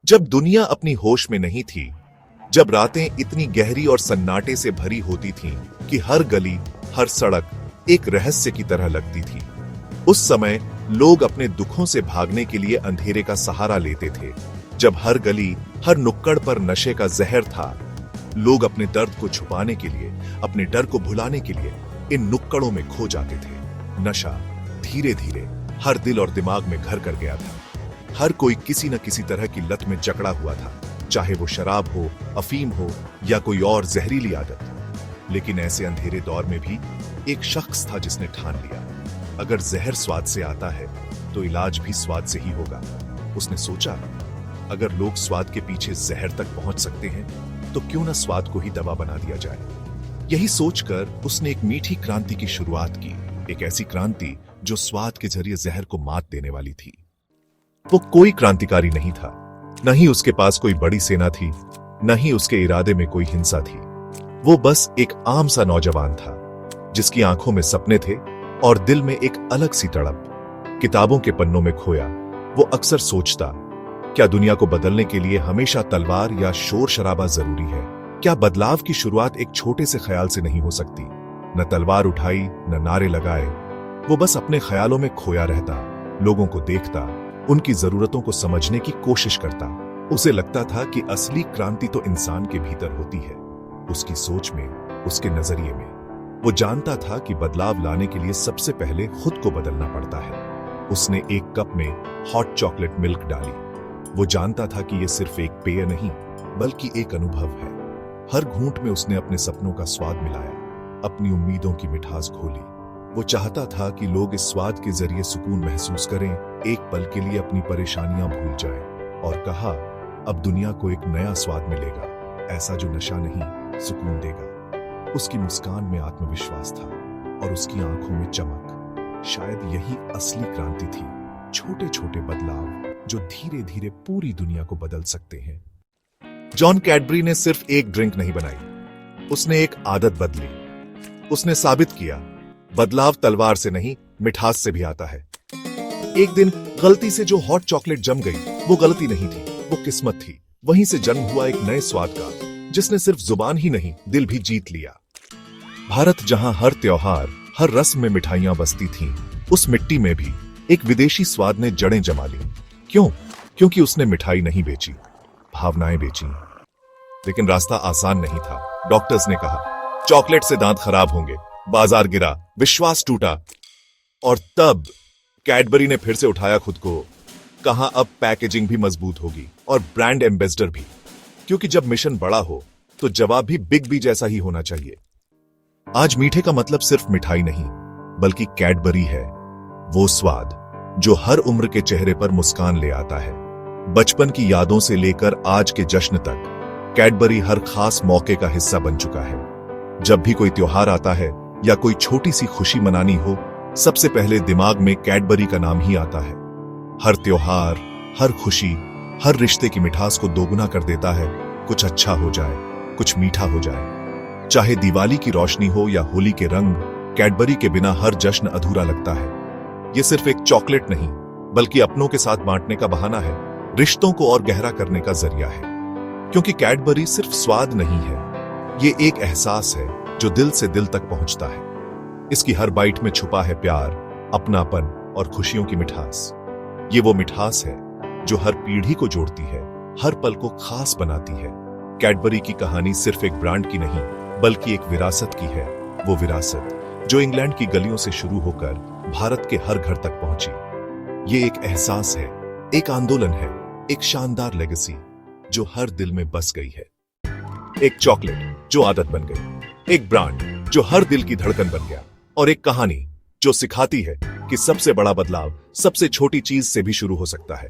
जब दुनिया अपनी होश में नहीं थी, जब रातें इतनी गहरी और सन्नाटे से भरी होती थीं कि हर गली, हर सड़क एक रहस्य की तरह लगती थी, उस समय लोग अपने दुखों से भागने के लिए अंधेरे का सहारा लेते थे। जब हर गली, हर नुक्कड़ पर नशे का जहर था, लोग अपने दर्द को छुपाने के लिए, अपने डर को भुलाने के लिए इन नुक्कड़ों में खो जाते थे। नशा धीरे धीरे हर दिल और दिमाग में घर कर गया था। हर कोई किसी न किसी तरह की लत में जकड़ा हुआ था, चाहे वो शराब हो, अफीम हो या कोई और जहरीली आदत। लेकिन ऐसे अंधेरे दौर में भी एक शख्स था जिसने ठान लिया, अगर जहर स्वाद से आता है तो इलाज भी स्वाद से ही होगा। उसने सोचा, अगर लोग स्वाद के पीछे जहर तक पहुंच सकते हैं तो क्यों ना स्वाद को ही दवा बना दिया जाए। यही सोचकर उसने एक मीठी क्रांति की शुरुआत की, एक ऐसी क्रांति जो स्वाद के जरिए जहर को मात देने वाली थी। वो कोई क्रांतिकारी नहीं था, न ही उसके पास कोई बड़ी सेना थी, न ही उसके इरादे में कोई हिंसा थी। वो बस एक आम सा नौजवान था, जिसकी आंखों में सपने थे और दिल में एक अलग सी तड़प। किताबों के पन्नों में खोया वो अक्सर सोचता, क्या दुनिया को बदलने के लिए हमेशा तलवार या शोर शराबा जरूरी है? क्या बदलाव की शुरुआत एक छोटे से ख्याल से नहीं हो सकती? न तलवार उठाई, न नारे लगाए, वो बस अपने ख्यालों में खोया रहता, लोगों को देखता, उनकी जरूरतों को समझने की कोशिश करता। उसे लगता था कि असली क्रांति तो इंसान के भीतर होती है, उसकी सोच में, उसके नजरिए में। वो जानता था कि बदलाव लाने के लिए सबसे पहले खुद को बदलना पड़ता है। उसने एक कप में हॉट चॉकलेट मिल्क डाली। वो जानता था कि यह सिर्फ एक पेय नहीं, बल्कि एक अनुभव है। हर घूंट में उसने अपने सपनों का स्वाद मिलाया, अपनी उम्मीदों की मिठास घोली। वो चाहता था कि लोग इस स्वाद के जरिए सुकून महसूस करें, एक पल के लिए अपनी परेशानियां भूल जाएं, और कहा, अब दुनिया को एक नया स्वाद मिलेगा, ऐसा जो नशा नहीं, सुकून देगा। उसकी मुस्कान में आत्मविश्वास था और उसकी आंखों में चमक। शायद यही असली क्रांति थी, छोटे छोटे बदलाव जो धीरे धीरे पूरी दुनिया को बदल सकते हैं। जॉन कैडबरी ने सिर्फ एक ड्रिंक नहीं बनाई, उसने एक आदत बदली। उसने साबित किया, बदलाव तलवार से नहीं, मिठास से भी आता है। एक दिन गलती से जो हॉट चॉकलेट जम गई, वो गलती नहीं थी, वो किस्मत थी। वहीं से जन्म हुआ एक नए स्वाद का, जिसने सिर्फ जुबान ही नहीं, दिल भी जीत लिया। भारत जहां हर त्योहार, हर रस्म में मिठाइयां बसती थीं, उस मिट्टी में भी एक विदेशी स्वाद ने जड़ें जमा ली। क्यों? क्योंकि उसने मिठाई नहीं बेची, भावनाएं बेची। लेकिन रास्ता आसान नहीं था। डॉक्टर्स ने कहा, चॉकलेट से दांत खराब होंगे। बाजार गिरा, विश्वास टूटा, और तब कैडबरी ने फिर से उठाया खुद को। कहा, अब पैकेजिंग भी मजबूत होगी और ब्रांड एम्बेसडर भी, क्योंकि जब मिशन बड़ा हो तो जवाब भी बिग बी जैसा ही होना चाहिए। आज मीठे का मतलब सिर्फ मिठाई नहीं, बल्कि कैडबरी है, वो स्वाद जो हर उम्र के चेहरे पर मुस्कान ले आता है। बचपन की यादों से लेकर आज के जश्न तक, कैडबरी हर खास मौके का हिस्सा बन चुका है। जब भी कोई त्योहार आता है या कोई छोटी सी खुशी मनानी हो, सबसे पहले दिमाग में कैडबरी का नाम ही आता है। हर त्योहार, हर खुशी, हर रिश्ते की मिठास को दोगुना कर देता है। कुछ अच्छा हो जाए, कुछ मीठा हो जाए। चाहे दिवाली की रोशनी हो या होली के रंग, कैडबरी के बिना हर जश्न अधूरा लगता है। ये सिर्फ एक चॉकलेट नहीं, बल्कि अपनों के साथ बांटने का बहाना है, रिश्तों को और गहरा करने का जरिया है। क्योंकि कैडबरी सिर्फ स्वाद नहीं है, ये एक एहसास है जो दिल से दिल तक पहुंचता है। इसकी हर बाइट में छुपा है प्यार, अपनापन और खुशियों की मिठास। ये वो मिठास है जो हर पीढ़ी को जोड़ती है, हर पल को खास बनाती है। कैडबरी की कहानी सिर्फ एक ब्रांड की नहीं, बल्कि एक विरासत की है। वो विरासत जो इंग्लैंड की गलियों से शुरू होकर भारत के हर घर तक पहुंची। ये एक एहसास है, एक आंदोलन है, एक शानदार लेगेसी जो हर दिल में बस गई है। एक चॉकलेट जो आदत बन गई, एक ब्रांड जो हर दिल की धड़कन बन गया, और एक कहानी जो सिखाती है कि सबसे बड़ा बदलाव सबसे छोटी चीज से भी शुरू हो सकता है।